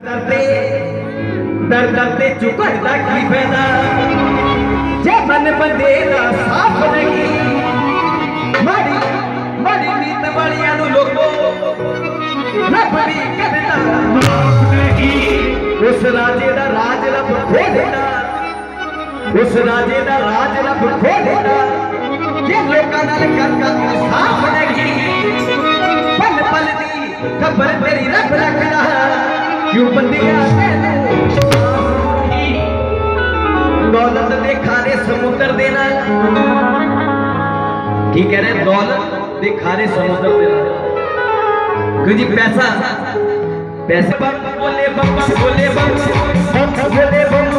दर दरते चुकता की फायदा जे मन बंदे दा साफ नहीं माड़ी माड़ी नीत वालियां नु लोगो रब भी करदा माफ नहीं। उस राजे दा राज रब खोलेगा, उस राजे दा राज रब खोलेगा जे लोकां नाल करदा इंसाफ नहीं। पल पल दी खबर तेरी रब रखदा क्यों बंदिया दौलत दे खारे समुद्र देना की कह रहे, दौलत दे खारे समुद्र देना क्योंकि पैसा पैसे बोले बम बोले बम बोले बम